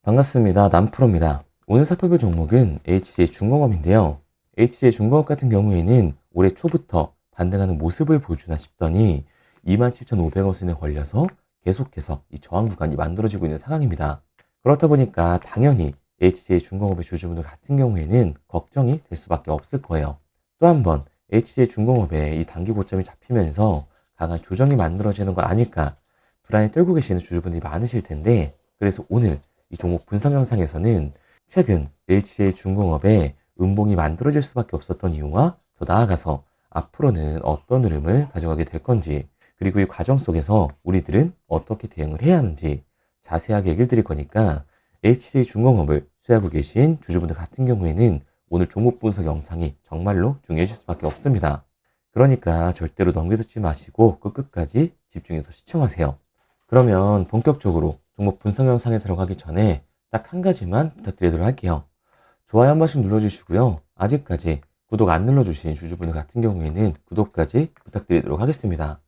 반갑습니다. 남프로입니다. 오늘 살펴볼 종목은 HJ 중공업인데요. HJ 중공업 같은 경우에는 올해 초부터 반등하는 모습을 보여주나 싶더니 27,500원 선에 걸려서 계속해서 이 저항 구간이 만들어지고 있는 상황입니다. 그렇다 보니까 당연히 HJ 중공업의 주주분들 같은 경우에는 걱정이 될 수밖에 없을 거예요. 또 한 번 HJ 중공업의 이 단기 고점이 잡히면서 강한 조정이 만들어지는 거 아닐까 불안에 떨고 계시는 주주분들이 많으실 텐데, 그래서 오늘 이 종목 분석 영상에서는 최근 HJ 중공업에 음봉이 만들어질 수밖에 없었던 이유와 더 나아가서 앞으로는 어떤 흐름을 가져가게 될 건지, 그리고 이 과정 속에서 우리들은 어떻게 대응을 해야 하는지 자세하게 얘기를 드릴 거니까 HJ 중공업을 수혜하고 계신 주주분들 같은 경우에는 오늘 종목 분석 영상이 정말로 중요해질 수밖에 없습니다. 그러니까 절대로 넘겨듣지 마시고 끝까지 집중해서 시청하세요. 그러면 본격적으로 종목 분석 영상에 들어가기 전에 딱 한 가지만 부탁드리도록 할게요. 좋아요 한 번씩 눌러주시고요. 아직까지 구독 안 눌러주신 주주분들 같은 경우에는 구독까지 부탁드리도록 하겠습니다.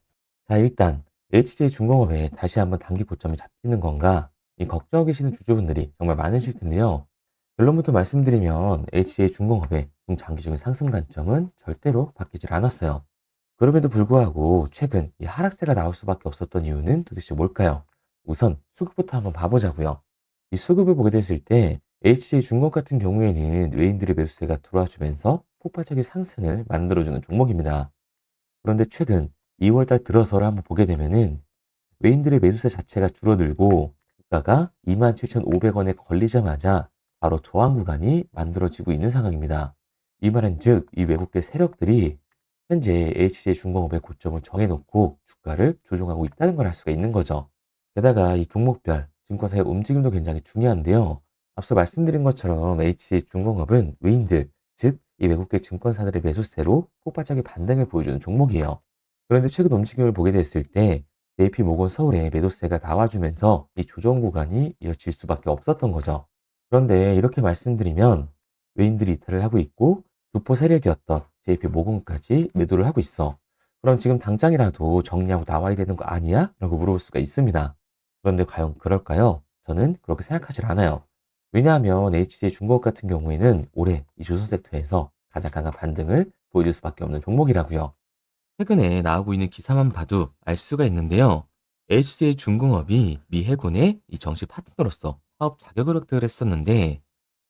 자, 일단 HJ 중공업에 다시 한번 단기 고점이 잡히는 건가? 이 걱정하고 계시는 주주분들이 정말 많으실 텐데요. 결론부터 말씀드리면 HJ 중공업의 중장기적인 상승 관점은 절대로 바뀌질 않았어요. 그럼에도 불구하고 최근 이 하락세가 나올 수밖에 없었던 이유는 도대체 뭘까요? 우선 수급부터 한번 봐보자고요. 이 수급을 보게 됐을 때 HJ 중공업 같은 경우에는 외인들의 매수세가 들어와주면서 폭발적인 상승을 만들어주는 종목입니다. 그런데 최근 2월달 들어서를 한번 보게 되면은 외인들의 매수세 자체가 줄어들고 주가가 27,500원에 걸리자마자 바로 저항 구간이 만들어지고 있는 상황입니다. 이 말은 즉, 이 외국계 세력들이 현재 HJ 중공업의 고점을 정해놓고 주가를 조종하고 있다는 걸 알 수가 있는 거죠. 게다가 이 종목별 증권사의 움직임도 굉장히 중요한데요. 앞서 말씀드린 것처럼 HJ 중공업은 외인들, 즉 이 외국계 증권사들의 매수세로 폭발적인 반등을 보여주는 종목이에요. 그런데 최근 움직임을 보게 됐을 때 JP 모건 서울의 매도세가 나와주면서 이 조정 구간이 이어질 수밖에 없었던 거죠. 그런데 이렇게 말씀드리면 외인들이 이탈을 하고 있고 주포 세력이었던 JP 모건까지 매도를 하고 있어. 그럼 지금 당장이라도 정리하고 나와야 되는 거 아니야? 라고 물어볼 수가 있습니다. 그런데 과연 그럴까요? 저는 그렇게 생각하질 않아요. 왜냐하면 HJ 중공업 같은 경우에는 올해 이 조선 섹터에서 가장 강한 반등을 보여줄 수밖에 없는 종목이라고요. 최근에 나오고 있는 기사만 봐도 알 수가 있는데요. HJ 중공업이 미 해군의 이 정식 파트너로서 사업 자격을 획득을 했었는데,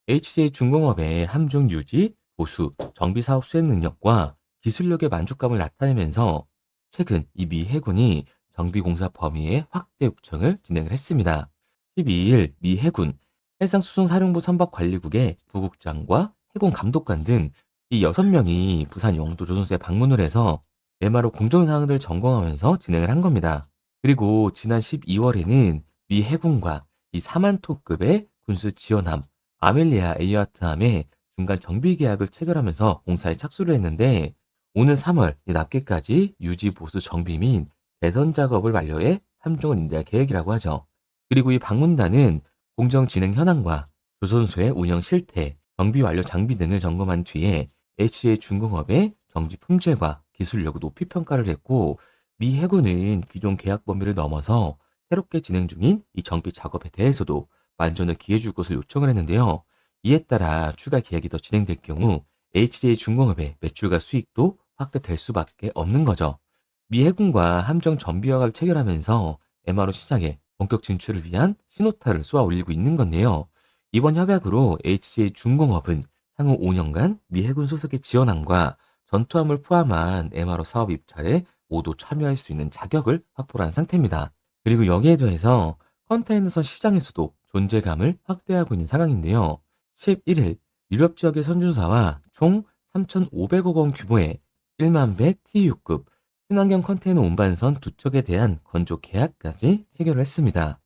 HJ 중공업의 함정 유지, 보수, 정비 사업 수행 능력과 기술력의 만족감을 나타내면서 최근 이 미 해군이 정비 공사 범위의 확대 요청을 진행을 했습니다. 12일 미 해군 해상수송사령부 선박관리국의 부국장과 해군 감독관 등 이 6명이 부산 영도 조선소에 방문을 해서 MRO 공정 사항들을 점검하면서 진행을 한 겁니다. 그리고 지난 12월에는 미 해군과 이 사만토급의 군수 지원함 아멜리아 에이아트함의 중간 정비 계약을 체결하면서 공사에 착수를 했는데, 오는 3월 이 납기까지 유지 보수 정비 및 개선 작업을 완료해 함정을 인대할 계획이라고 하죠. 그리고 이 방문단은 공정 진행 현황과 조선소의 운영 실태, 정비 완료 장비 등을 점검한 뒤에 HA 중공업의 정비 품질과 기술력을 높이 평가를 했고, 미 해군은 기존 계약 범위를 넘어서 새롭게 진행 중인 이 정비 작업에 대해서도 만전을 기해 줄 것을 요청을 했는데요. 이에 따라 추가 계약이 더 진행될 경우 HJ 중공업의 매출과 수익도 확대될 수밖에 없는 거죠. 미 해군과 함정 정비 허가를 체결하면서 MRO 시장에 본격 진출을 위한 신호탄을 쏘아 올리고 있는 건데요. 이번 협약으로 HJ 중공업은 향후 5년간 미 해군 소속의 지원함과 전투함을 포함한 MRO 사업 입찰에 모두 참여할 수 있는 자격을 확보한 상태입니다. 그리고 여기에 더해서 컨테이너선 시장에서도 존재감을 확대하고 있는 상황인데요. 11일 유럽 지역의 선준사와 총 3,500억 원 규모의 1만 100 TU급 친환경 컨테이너 운반선 두 척에 대한 건조 계약까지 체결을 했습니다.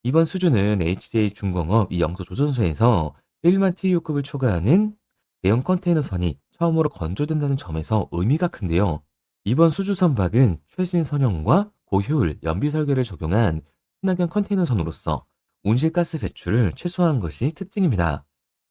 이번 수주는 HJ 중공업 이 영도 조선소에서 1만 TU급을 초과하는 대형 컨테이너선이 처음으로 건조된다는 점에서 의미가 큰데요. 이번 수주 선박은 최신 선형과 고효율 연비 설계를 적용한 친환경 컨테이너선으로서 온실가스 배출을 최소화한 것이 특징입니다.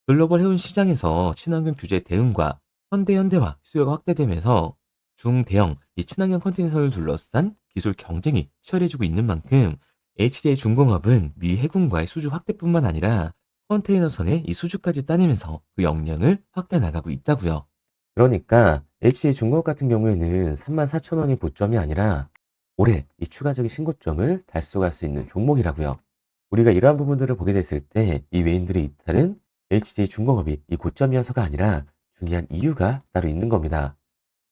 글로벌 해운 시장에서 친환경 규제 대응과 현대화 수요가 확대되면서 중대형 이 친환경 컨테이너선을 둘러싼 기술 경쟁이 치열해지고 있는 만큼 HJ 중공업은 미 해군과의 수주 확대뿐만 아니라 컨테이너선의 이 수주까지 따내면서 그 역량을 확대 나가고 있다고요. 그러니까 HJ 중공업 같은 경우에는 34,000원이 고점이 아니라 올해 이 추가적인 신고점을 달성할 수 있는 종목이라고요. 우리가 이러한 부분들을 보게 됐을 때 이 외인들의 이탈은 HJ 중공업이 이 고점이어서가 아니라 중요한 이유가 따로 있는 겁니다.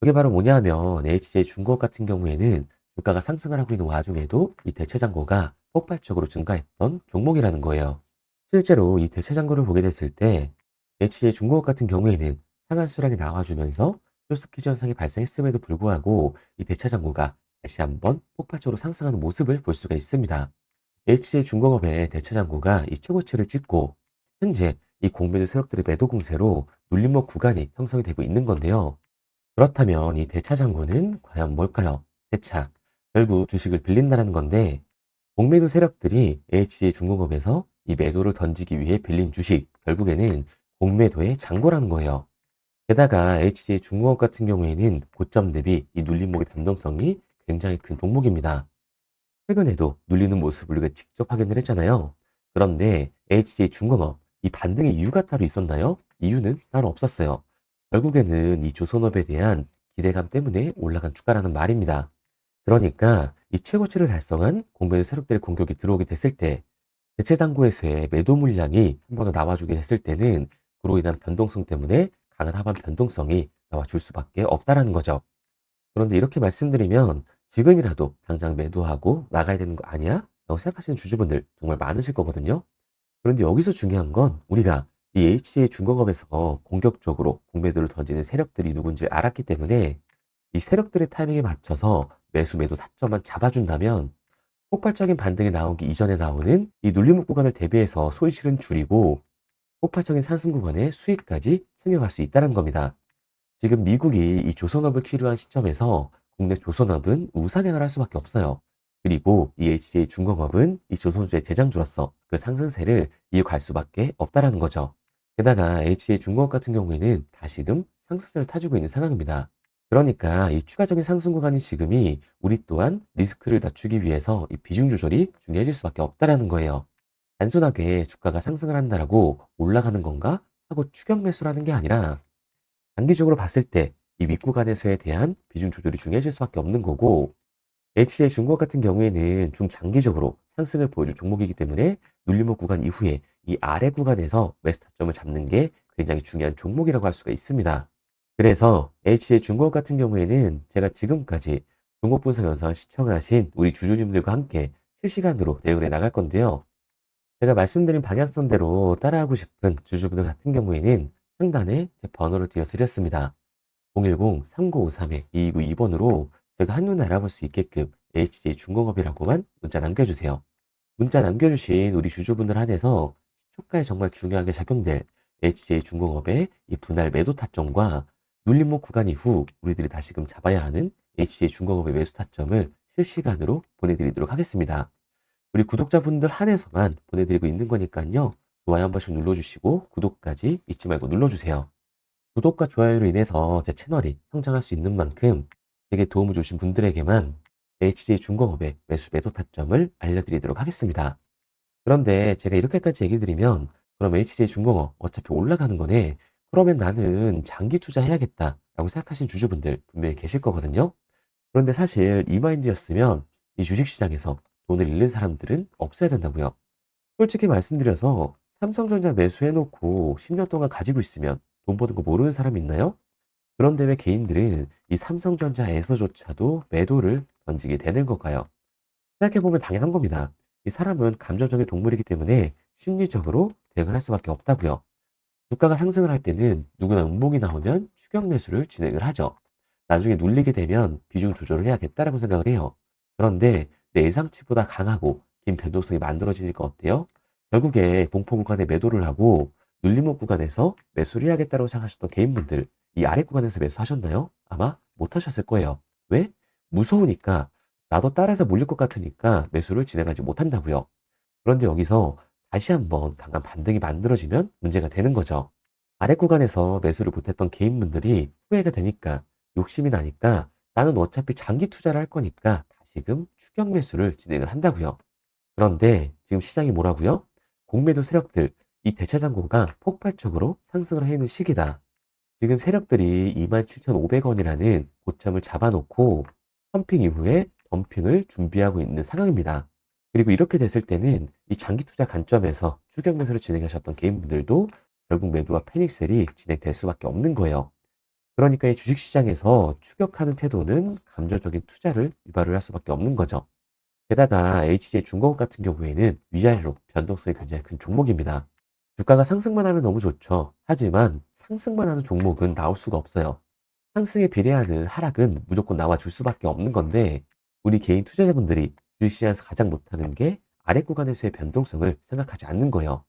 그게 바로 뭐냐 하면 HJ 중공업 같은 경우에는 주가가 상승을 하고 있는 와중에도 이 대체 잔고가 폭발적으로 증가했던 종목이라는 거예요. 실제로 이 대체 잔고를 보게 됐을 때 HJ 중공업 같은 경우에는 상한 수량이 나와주면서 쇼스키즈 현상이 발생했음에도 불구하고 이 대체 잔고가 다시 한번 폭발적으로 상승하는 모습을 볼 수가 있습니다. HJ 중공업의 대체 잔고가 이 최고치를 찍고 현재 이 공매도 세력들의 매도 공세로 눌림목 구간이 형성이 되고 있는 건데요. 그렇다면 이 대차 잔고는 과연 뭘까요? 대차. 결국 주식을 빌린다는 건데, 공매도 세력들이 HJ 중공업에서 이 매도를 던지기 위해 빌린 주식, 결국에는 공매도의 잔고라는 거예요. 게다가 HJ 중공업 같은 경우에는 고점 대비 이 눌림목의 변동성이 굉장히 큰 종목입니다. 최근에도 눌리는 모습을 우리가 직접 확인을 했잖아요. 그런데 HJ 중공업, 이 반등의 이유가 따로 있었나요? 이유는 따로 없었어요. 결국에는 이 조선업에 대한 기대감 때문에 올라간 주가라는 말입니다. 그러니까 이 최고치를 달성한 공매도 세력들의 공격이 들어오게 됐을 때 대체 당구에서의 매도 물량이 한 번 더 나와주게 됐을 때는 그로 인한 변동성 때문에 강한 하반 변동성이 나와줄 수밖에 없다라는 거죠. 그런데 이렇게 말씀드리면 지금이라도 당장 매도하고 나가야 되는 거 아니야? 라고 생각하시는 주주분들 정말 많으실 거거든요. 그런데 여기서 중요한 건 우리가 이 HJ 중공업에서 공격적으로 공매도를 던지는 세력들이 누군지 알았기 때문에 이 세력들의 타이밍에 맞춰서 매도 타점만 잡아준다면 폭발적인 반등이 나오기 이전에 나오는 이 눌림목 구간을 대비해서 손실은 줄이고 폭발적인 상승 구간의 수익까지 챙겨갈 수 있다는 겁니다. 지금 미국이 이 조선업을 필요한 시점에서 국내 조선업은 우상향을 할 수밖에 없어요. 그리고 이 HJ 중공업은 이 조선주의 대장주로서 그 상승세를 이어갈 수밖에 없다라는 거죠. 게다가 HJ 중공업 같은 경우에는 다시금 상승세를 타주고 있는 상황입니다. 그러니까 이 추가적인 상승 구간인 지금이 우리 또한 리스크를 낮추기 위해서 이 비중 조절이 중요해질 수밖에 없다라는 거예요. 단순하게 주가가 상승을 한다라고 올라가는 건가 하고 추격 매수를 하는 게 아니라 장기적으로 봤을 때 이 윗구간에서에 대한 비중 조절이 중요해질 수밖에 없는 거고 HJ 중공업 같은 경우에는 중장기적으로 상승을 보여줄 종목이기 때문에 눌림목 구간 이후에 이 아래 구간에서 매수 타점을 잡는 게 굉장히 중요한 종목이라고 할 수가 있습니다. 그래서 HJ 중공업 같은 경우에는 제가 지금까지 종목 분석 영상을 시청하신 우리 주주님들과 함께 실시간으로 대응을 해 나갈 건데요. 제가 말씀드린 방향성대로 따라하고 싶은 주주분들 같은 경우에는 상단에 제 번호를 띄워드렸습니다. 010-3953-2292번으로 제가 한눈에 알아볼 수 있게끔 HJ 중공업이라고만 문자 남겨주세요. 문자 남겨주신 우리 주주분들 한해서 시초가에 정말 중요하게 작용될 HJ 중공업의 이 분할 매도 타점과 눌림목 구간 이후 우리들이 다시금 잡아야 하는 HJ 중공업의 매수 타점을 실시간으로 보내드리도록 하겠습니다. 우리 구독자분들 한해서만 보내드리고 있는 거니까요. 좋아요 한 번씩 눌러주시고 구독까지 잊지 말고 눌러주세요. 구독과 좋아요로 인해서 제 채널이 성장할 수 있는 만큼 제게 도움을 주신 분들에게만 HJ 중공업의 매수 매도 타점을 알려드리도록 하겠습니다. 그런데 제가 이렇게까지 얘기 드리면 그럼 HJ 중공업 어차피 올라가는 거네. 그러면 나는 장기 투자해야겠다라고 생각하시는 주주분들 분명히 계실 거거든요. 그런데 사실 이 마인드였으면 이 주식시장에서 돈을 잃는 사람들은 없어야 된다고요. 솔직히 말씀드려서 삼성전자 매수해놓고 10년 동안 가지고 있으면 돈 버는 거 모르는 사람 있나요? 그런데 왜 개인들은 이 삼성전자에서조차도 매도를 던지게 되는 걸까요? 생각해보면 당연한 겁니다. 이 사람은 감정적인 동물이기 때문에 심리적으로 대응을 할 수밖에 없다고요. 주가가 상승을 할 때는 누구나 음봉이 나오면 추격 매수를 진행을 하죠. 나중에 눌리게 되면 비중 조절을 해야겠다라고 생각을 해요. 그런데 내 예상치보다 강하고 긴 변동성이 만들어지니까 어때요? 결국에 공포 구간에 매도를 하고 눌림목 구간에서 매수를 해야겠다고 생각하셨던 개인분들 이 아래 구간에서 매수하셨나요? 아마 못하셨을 거예요. 왜? 무서우니까 나도 따라서 물릴 것 같으니까 매수를 진행하지 못한다고요. 그런데 여기서 다시 한번 강한 반등이 만들어지면 문제가 되는 거죠. 아래 구간에서 매수를 못했던 개인분들이 후회가 되니까 욕심이 나니까 나는 어차피 장기 투자를 할 거니까 다시금 추격 매수를 진행을 한다고요. 그런데 지금 시장이 뭐라고요? 공매도 세력들, 이 대차장고가 폭발적으로 상승을 해 있는 시기다. 지금 세력들이 27,500원이라는 고점을 잡아놓고 펌핑 이후에 덤핑을 준비하고 있는 상황입니다. 그리고 이렇게 됐을 때는 이 장기 투자 관점에서 추격 매수를 진행하셨던 개인분들도 결국 매도와 패닉셀이 진행될 수밖에 없는 거예요. 그러니까 이 주식시장에서 추격하는 태도는 감정적인 투자를 유발을 할 수밖에 없는 거죠. 게다가 HJ중공업 같은 경우에는 위아래로 변동성이 굉장히 큰 종목입니다. 주가가 상승만 하면 너무 좋죠. 하지만 상승만 하는 종목은 나올 수가 없어요. 상승에 비례하는 하락은 무조건 나와줄 수밖에 없는 건데 우리 개인 투자자분들이 주식시장에서 가장 못하는 게 아래 구간에서의 변동성을 생각하지 않는 거예요.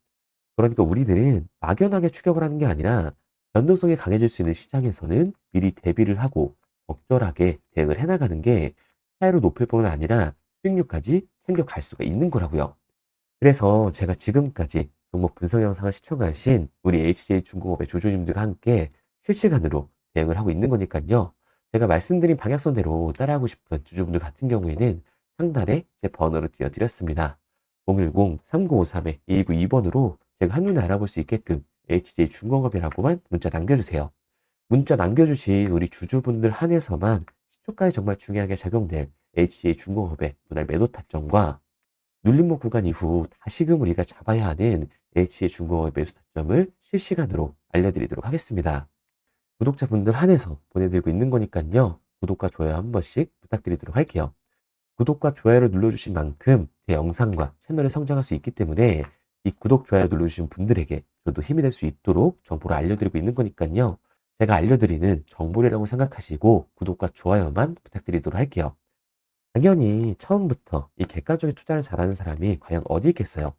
그러니까 우리들은 막연하게 추격을 하는 게 아니라 변동성이 강해질 수 있는 시장에서는 미리 대비를 하고 적절하게 대응을 해나가는 게 차이를 높일 뿐만 아니라 수익률까지 챙겨갈 수가 있는 거라고요. 그래서 제가 지금까지 종목 분석 영상을 시청하신 우리 HJ중공업의 조조님들과 함께 실시간으로 대응을 하고 있는 거니까요. 제가 말씀드린 방향성대로 따라하고 싶은 주주분들 같은 경우에는 상단에 제 번호를 띄워드렸습니다. 010-3953-2192번으로 제가 한눈에 알아볼 수 있게끔 HJ중공업이라고만 문자 남겨주세요. 문자 남겨주신 우리 주주분들 한해서만 시초가에 정말 중요하게 작용될 HJ중공업의 분할 매도 타점과 눌림목 구간 이후 다시금 우리가 잡아야 하는 HJ중공업의 매수 타점을 실시간으로 알려드리도록 하겠습니다. 구독자분들 한해서 보내드리고 있는 거니까요. 구독과 좋아요 한 번씩 부탁드리도록 할게요. 구독과 좋아요를 눌러주신 만큼 제 영상과 채널이 성장할 수 있기 때문에 이 구독, 좋아요 눌러주신 분들에게 저도 힘이 될 수 있도록 정보를 알려드리고 있는 거니까요. 제가 알려드리는 정보라고 생각하시고 구독과 좋아요만 부탁드리도록 할게요. 당연히 처음부터 이 객관적인 투자를 잘하는 사람이 과연 어디 있겠어요?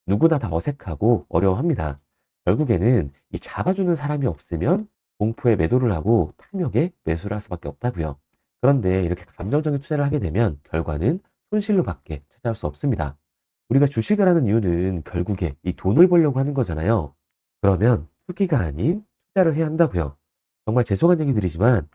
누구나 다 어색하고 어려워합니다. 결국에는 이 잡아주는 사람이 없으면 공포에 매도를 하고 탐욕에 매수를 할 수밖에 없다고요. 그런데 이렇게 감정적인 투자를 하게 되면 결과는 손실로 밖에 찾아올 수 없습니다. 우리가 주식을 하는 이유는 결국에 이 돈을 벌려고 하는 거잖아요. 그러면 투기가 아닌 투자를 해야 한다고요. 정말 죄송한 얘기 드리지만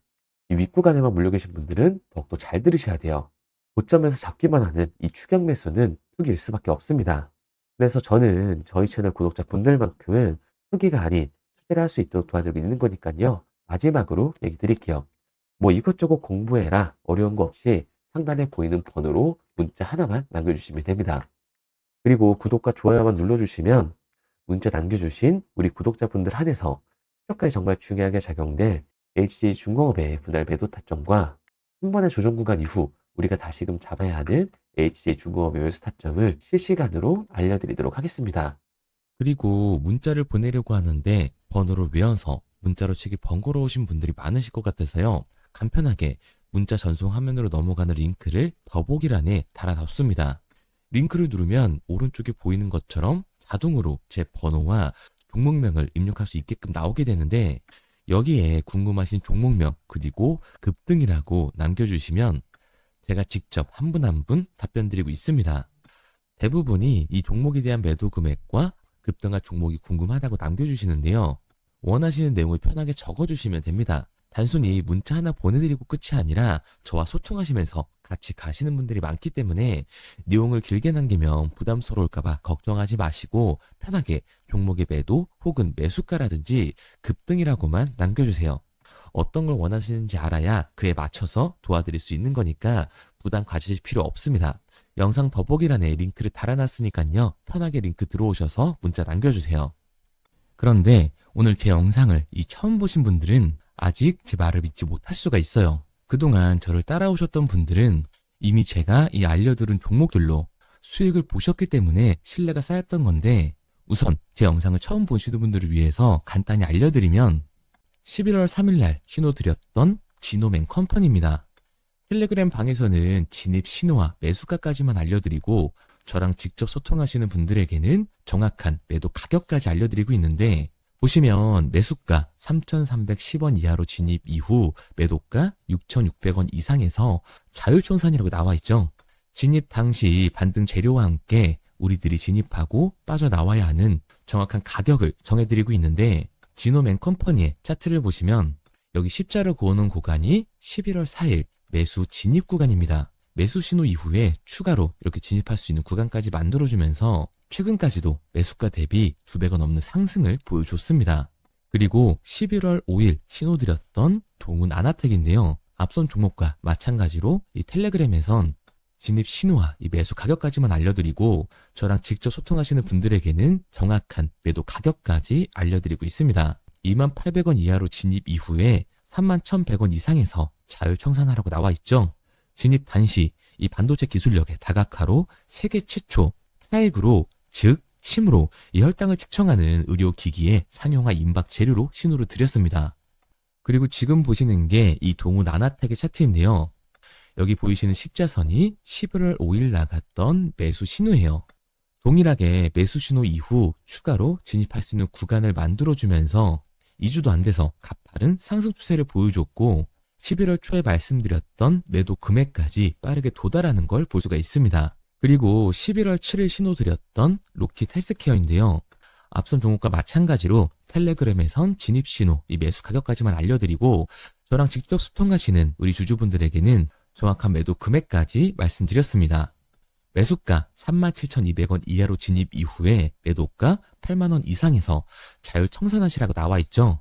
이 윗구간에만 물려 계신 분들은 더욱더 잘 들으셔야 돼요. 고점에서 잡기만 하는 이 추격 매수는 투기일 수밖에 없습니다. 그래서 저는 저희 채널 구독자분들만큼은 투기가 아닌 투자를 할 수 있도록 도와드리고 있는 거니까요. 마지막으로 얘기 드릴게요. 뭐 이것저것 공부해라 어려운 거 없이 상단에 보이는 번호로 문자 하나만 남겨주시면 됩니다. 그리고 구독과 좋아요만 눌러주시면 문자 남겨주신 우리 구독자분들 한해서 추격가에 정말 중요하게 작용될 HJ중공업의 분할 매도 타점과 한 번의 조정 구간 이후 우리가 다시금 잡아야 하는 HJ중공업의 매수 타점을 실시간으로 알려드리도록 하겠습니다. 그리고 문자를 보내려고 하는데 번호를 외워서 문자로 치기 번거로우신 분들이 많으실 것 같아서요. 간편하게 문자 전송 화면으로 넘어가는 링크를 더보기란에 달아놨습니다. 링크를 누르면 오른쪽에 보이는 것처럼 자동으로 제 번호와 종목명을 입력할 수 있게끔 나오게 되는데 여기에 궁금하신 종목명 그리고 급등이라고 남겨주시면 제가 직접 한 분 한 분 답변 드리고 있습니다. 대부분이 이 종목에 대한 매도 금액과 급등할 종목이 궁금하다고 남겨주시는데요. 원하시는 내용을 편하게 적어주시면 됩니다. 단순히 문자 하나 보내드리고 끝이 아니라 저와 소통하시면서 같이 가시는 분들이 많기 때문에 내용을 길게 남기면 부담스러울까봐 걱정하지 마시고 편하게 종목의 매도 혹은 매수가라든지 급등이라고만 남겨주세요. 어떤 걸 원하시는지 알아야 그에 맞춰서 도와드릴 수 있는 거니까 부담 가지실 필요 없습니다. 영상 더보기란에 링크를 달아놨으니까요. 편하게 링크 들어오셔서 문자 남겨주세요. 그런데 오늘 제 영상을 처음 보신 분들은 아직 제 말을 믿지 못할 수가 있어요. 그동안 저를 따라오셨던 분들은 이미 제가 이 알려드린 종목들로 수익을 보셨기 때문에 신뢰가 쌓였던 건데 우선 제 영상을 처음 보시는 분들을 위해서 간단히 알려드리면 11월 3일날 신호 드렸던 지노맨 컴퍼니입니다. 텔레그램 방에서는 진입 신호와 매수가까지만 알려드리고 저랑 직접 소통하시는 분들에게는 정확한 매도 가격까지 알려드리고 있는데 보시면 매수가 3,310원 이하로 진입 이후 매도가 6,600원 이상에서 자율청산이라고 나와 있죠. 진입 당시 반등 재료와 함께 우리들이 진입하고 빠져나와야 하는 정확한 가격을 정해드리고 있는데 지노맨 컴퍼니의 차트를 보시면 여기 십자를 그어놓은 구간이 11월 4일 매수 진입 구간입니다. 매수 신호 이후에 추가로 이렇게 진입할 수 있는 구간까지 만들어주면서 최근까지도 매수가 대비 2배가 넘는 상승을 보여줬습니다. 그리고 11월 5일 신호드렸던 동훈 아나텍인데요. 앞선 종목과 마찬가지로 이 텔레그램에선 진입 신호와 이 매수 가격까지만 알려드리고 저랑 직접 소통하시는 분들에게는 정확한 매도 가격까지 알려드리고 있습니다. 28,000원 이하로 진입 이후에 31,100원 이상에서 자율청산하라고 나와 있죠. 진입 단시 이 반도체 기술력의 다각화로 세계 최초 타액으로 즉 침으로 이 혈당을 측정하는 의료기기의 상용화 임박 재료로 신호를 드렸습니다. 그리고 지금 보시는 게 이 동우 나나텍의 차트인데요. 여기 보이시는 십자선이 11월 5일 나갔던 매수 신호예요. 동일하게 매수 신호 이후 추가로 진입할 수 있는 구간을 만들어주면서 2주도 안 돼서 가파른 상승 추세를 보여줬고 11월 초에 말씀드렸던 매도 금액까지 빠르게 도달하는 걸 볼 수가 있습니다. 그리고 11월 7일 신호 드렸던 로킷 헬스케어인데요. 앞선 종목과 마찬가지로 텔레그램에선 진입 신호, 이 매수 가격까지만 알려드리고 저랑 직접 소통하시는 우리 주주분들에게는 정확한 매도 금액까지 말씀드렸습니다. 매수가 37,200원 이하로 진입 이후에 매도가 8만원 이상에서 자율청산하시라고 나와 있죠.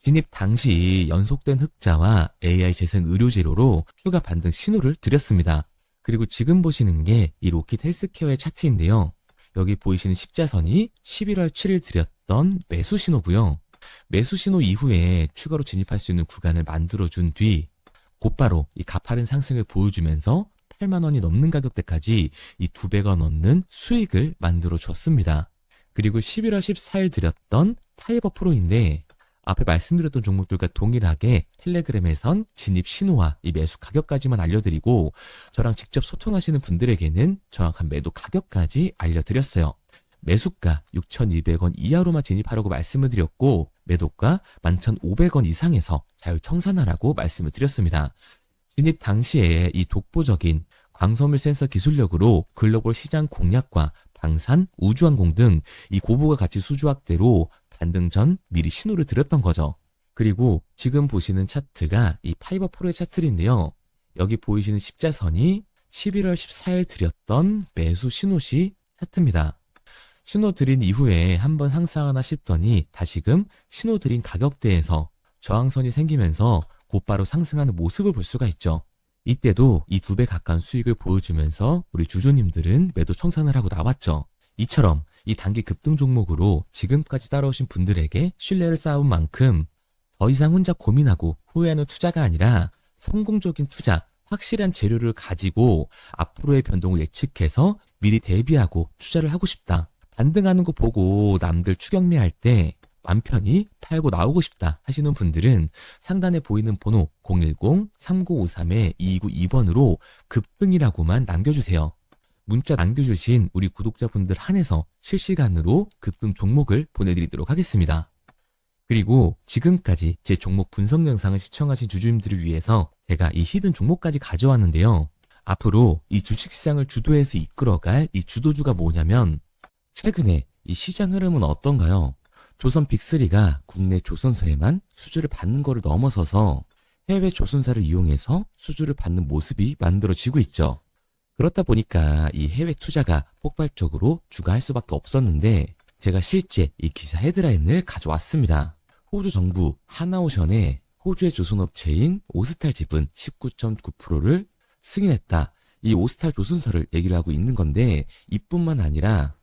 진입 당시 연속된 흑자와 AI 재생 의료재료로 추가 반등 신호를 드렸습니다. 그리고 지금 보시는 게 이 로킷 헬스케어의 차트인데요. 여기 보이시는 십자선이 11월 7일 드렸던 매수 신호고요. 매수 신호 이후에 추가로 진입할 수 있는 구간을 만들어준 뒤 곧바로 이 가파른 상승을 보여주면서 8만 원이 넘는 가격대까지 이 2배가 넘는 수익을 만들어줬습니다. 그리고 11월 14일 드렸던 타이버 프로인데 앞에 말씀드렸던 종목들과 동일하게 텔레그램에선 진입 신호와 이 매수 가격까지만 알려드리고 저랑 직접 소통하시는 분들에게는 정확한 매도 가격까지 알려드렸어요. 매수가 6,200원 이하로만 진입하라고 말씀을 드렸고 매도가 11,500원 이상에서 자율청산하라고 말씀을 드렸습니다. 진입 당시에 이 독보적인 광섬유 센서 기술력으로 글로벌 시장 공략과 방산, 우주항공 등 이 고부가 가치 수주 확대로 반등 전 미리 신호를 드렸던 거죠. 그리고 지금 보시는 차트가 이 파이버 프로의 차트인데요. 여기 보이시는 십자선이 11월 14일 드렸던 매수 신호시 차트입니다. 신호 드린 이후에 한번 상승하나 싶더니 다시금 신호 드린 가격대에서 저항선이 생기면서 곧바로 상승하는 모습을 볼 수가 있죠. 이때도 이 2배 가까운 수익을 보여주면서 우리 주주님들은 매도 청산을 하고 나왔죠. 이처럼 이 단기 급등 종목으로 지금까지 따라오신 분들에게 신뢰를 쌓은 만큼 더 이상 혼자 고민하고 후회하는 투자가 아니라 성공적인 투자, 확실한 재료를 가지고 앞으로의 변동을 예측해서 미리 대비하고 투자를 하고 싶다. 반등하는 거 보고 남들 추격매할 때 맘 편히 팔고 나오고 싶다 하시는 분들은 상단에 보이는 번호 010-3953-2292번으로 급등이라고만 남겨주세요. 문자 남겨주신 우리 구독자분들 한해서 실시간으로 급등 종목을 보내드리도록 하겠습니다. 그리고 지금까지 제 종목 분석 영상을 시청하신 주주님들을 위해서 제가 이 히든 종목까지 가져왔는데요. 앞으로 이 주식시장을 주도해서 이끌어갈 이 주도주가 뭐냐면 최근에 이 시장 흐름은 어떤가요? 조선 빅3가 국내 조선사에만 수주를 받는 거를 넘어서서 해외 조선사를 이용해서 수주를 받는 모습이 만들어지고 있죠. 그렇다 보니까 이 해외 투자가 폭발적으로 주가할 수밖에 없었는데 제가 실제 이 기사 헤드라인을 가져왔습니다. 호주 정부 하나오션에 호주의 조선업체인 오스탈 지분 19.9%를 승인했다. 이 오스탈 조선사를 얘기를 하고 있는 건데 이뿐만 아니라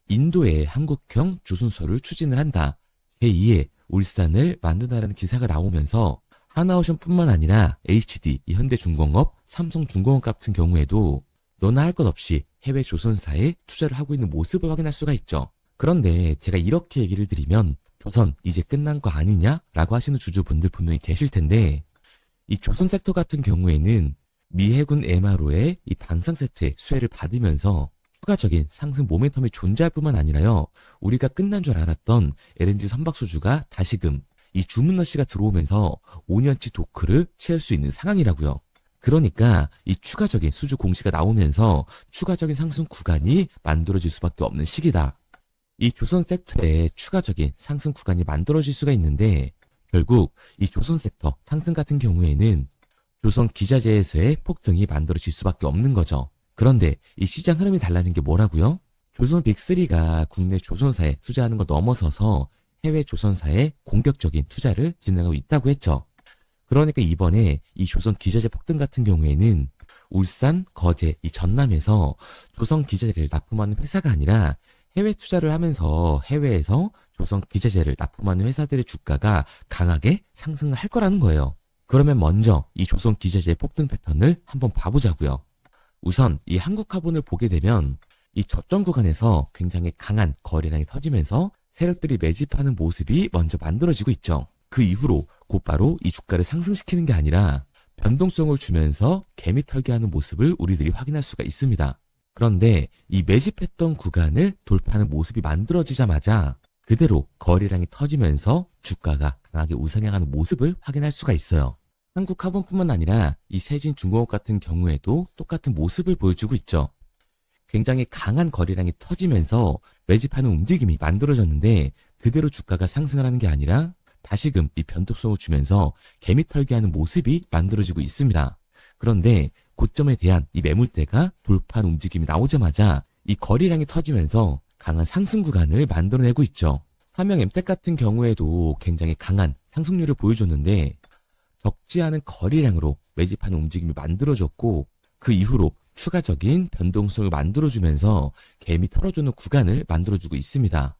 인도에 한국형 조선소를 추진을 한다. 제2의 울산을 만든다라는 기사가 나오면서 하나오션뿐만 아니라 HD, 현대중공업, 삼성중공업 같은 경우에도 너나 할 것 없이 해외 조선사에 투자를 하고 있는 모습을 확인할 수가 있죠. 그런데 제가 이렇게 얘기를 드리면 조선 이제 끝난 거 아니냐라고 하시는 주주분들 분명히 계실 텐데 이 조선 섹터 같은 경우에는 미 해군 MRO의 이 방산 세트의 수혜를 받으면서 추가적인 상승 모멘텀이 존재할 뿐만 아니라요. 우리가 끝난 줄 알았던 LNG 선박 수주가 다시금 이 주문러시가 들어오면서 5년치 도크를 채울 수 있는 상황이라고요. 그러니까 이 추가적인 수주 공시가 나오면서 추가적인 상승 구간이 만들어질 수밖에 없는 시기다. 이 조선 섹터에 추가적인 상승 구간이 만들어질 수가 있는데 결국 이 조선 섹터 상승 같은 경우에는 조선 기자재에서의 폭등이 만들어질 수밖에 없는 거죠. 그런데 이 시장 흐름이 달라진 게 뭐라고요? 조선 빅3가 국내 조선사에 투자하는 걸 넘어서서 해외 조선사에 공격적인 투자를 진행하고 있다고 했죠. 그러니까 이번에 이 조선 기자재 폭등 같은 경우에는 울산, 거제, 이 전남에서 조선 기자재를 납품하는 회사가 아니라 해외 투자를 하면서 해외에서 조선 기자재를 납품하는 회사들의 주가가 강하게 상승을 할 거라는 거예요. 그러면 먼저 이 조선 기자재의 폭등 패턴을 한번 봐보자고요. 우선 이 한국화본을 보게 되면 이 저점 구간에서 굉장히 강한 거래량이 터지면서 세력들이 매집하는 모습이 먼저 만들어지고 있죠. 그 이후로 곧바로 이 주가를 상승시키는 게 아니라 변동성을 주면서 개미 털기하는 모습을 우리들이 확인할 수가 있습니다. 그런데 이 매집했던 구간을 돌파하는 모습이 만들어지자마자 그대로 거래량이 터지면서 주가가 강하게 우상향하는 모습을 확인할 수가 있어요. 한국화본뿐만 아니라 이 세진중공업 같은 경우에도 똑같은 모습을 보여주고 있죠. 굉장히 강한 거래량이 터지면서 매집하는 움직임이 만들어졌는데 그대로 주가가 상승을 하는 게 아니라 다시금 이 변동성을 주면서 개미 털기하는 모습이 만들어지고 있습니다. 그런데 고점에 대한 이 매물대가 돌파하는 움직임이 나오자마자 이 거래량이 터지면서 강한 상승 구간을 만들어내고 있죠. 삼형 엠텍 같은 경우에도 굉장히 강한 상승률을 보여줬는데 적지 않은 거래량으로 매집하는 움직임이 만들어졌고 그 이후로 추가적인 변동성을 만들어주면서 개미 털어주는 구간을 만들어주고 있습니다.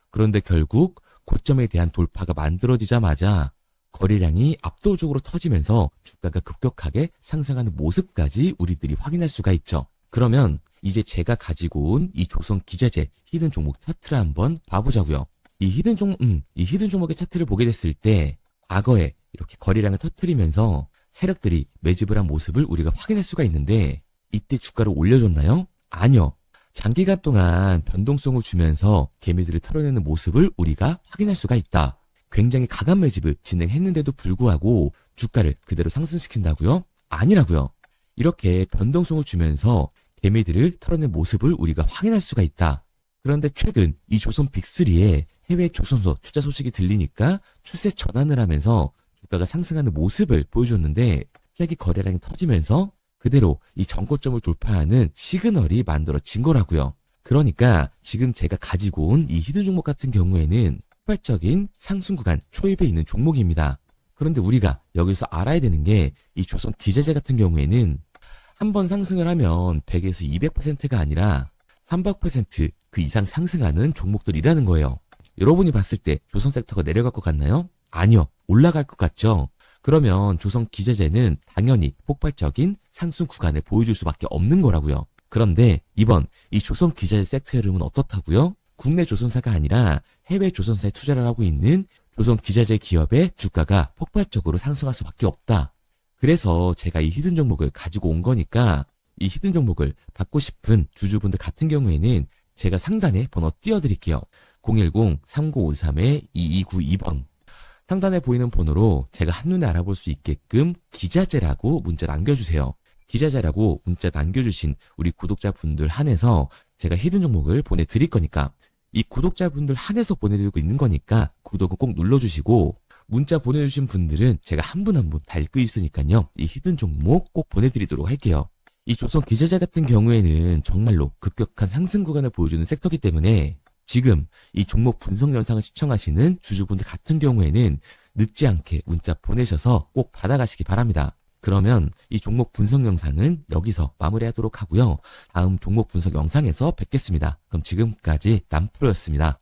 그런데 결국 고점에 대한 돌파가 만들어지자마자 거래량이 압도적으로 터지면서 주가가 급격하게 상승하는 모습까지 우리들이 확인할 수가 있죠. 그러면 이제 제가 가지고 온 이 조선 기자재 히든 종목 차트를 한번 봐보자고요. 이 히든 종목의 차트를 보게 됐을 때 과거에 이렇게 거래량을 터뜨리면서 세력들이 매집을 한 모습을 우리가 확인할 수가 있는데 이때 주가를 올려줬나요? 아니요. 장기간 동안 변동성을 주면서 개미들을 털어내는 모습을 우리가 확인할 수가 있다. 굉장히 강한 매집을 진행했는데도 불구하고 주가를 그대로 상승시킨다고요? 아니라고요. 이렇게 변동성을 주면서 개미들을 털어낸 모습을 우리가 확인할 수가 있다. 그런데 최근 이 조선 빅3의 해외 조선소 투자 소식이 들리니까 추세 전환을 하면서 주가가 상승하는 모습을 보여줬는데 갑자기 거래량이 터지면서 그대로 이 전고점을 돌파하는 시그널이 만들어진 거라고요. 그러니까 지금 제가 가지고 온 이 히든 종목 같은 경우에는 폭발적인 상승 구간 초입에 있는 종목입니다. 그런데 우리가 여기서 알아야 되는 게 이 조선 기자재 같은 경우에는 한번 상승을 하면 100에서 200%가 아니라 300%그 이상 상승하는 종목들이라는 거예요. 여러분이 봤을 때 조선 섹터가 내려갈 것 같나요? 아니요. 올라갈 것 같죠? 그러면 조선 기자재는 당연히 폭발적인 상승 구간을 보여줄 수밖에 없는 거라고요. 그런데 이번 이 조선 기자재 섹터 흐름은 어떻다고요? 국내 조선사가 아니라 해외 조선사에 투자를 하고 있는 조선 기자재 기업의 주가가 폭발적으로 상승할 수밖에 없다. 그래서 제가 이 히든 종목을 가지고 온 거니까 이 히든 종목을 받고 싶은 주주분들 같은 경우에는 제가 상단에 번호 띄워드릴게요. 010-3953-2292번. 상단에 보이는 번호로 제가 한눈에 알아볼 수 있게끔 기자재라고 문자 남겨주세요. 기자재라고 문자 남겨주신 우리 구독자분들 한해서 제가 히든 종목을 보내드릴 거니까 이 구독자분들 한해서 보내드리고 있는 거니까 구독은 꼭 눌러주시고 문자 보내주신 분들은 제가 한 분 한 분 다 읽고 있으니까요. 이 히든 종목 꼭 보내드리도록 할게요. 이 조선 기자재 같은 경우에는 정말로 급격한 상승 구간을 보여주는 섹터이기 때문에 지금 이 종목 분석 영상을 시청하시는 주주분들 같은 경우에는 늦지 않게 문자 보내셔서 꼭 받아가시기 바랍니다. 그러면 이 종목 분석 영상은 여기서 마무리하도록 하고요. 다음 종목 분석 영상에서 뵙겠습니다. 그럼 지금까지 남프로였습니다.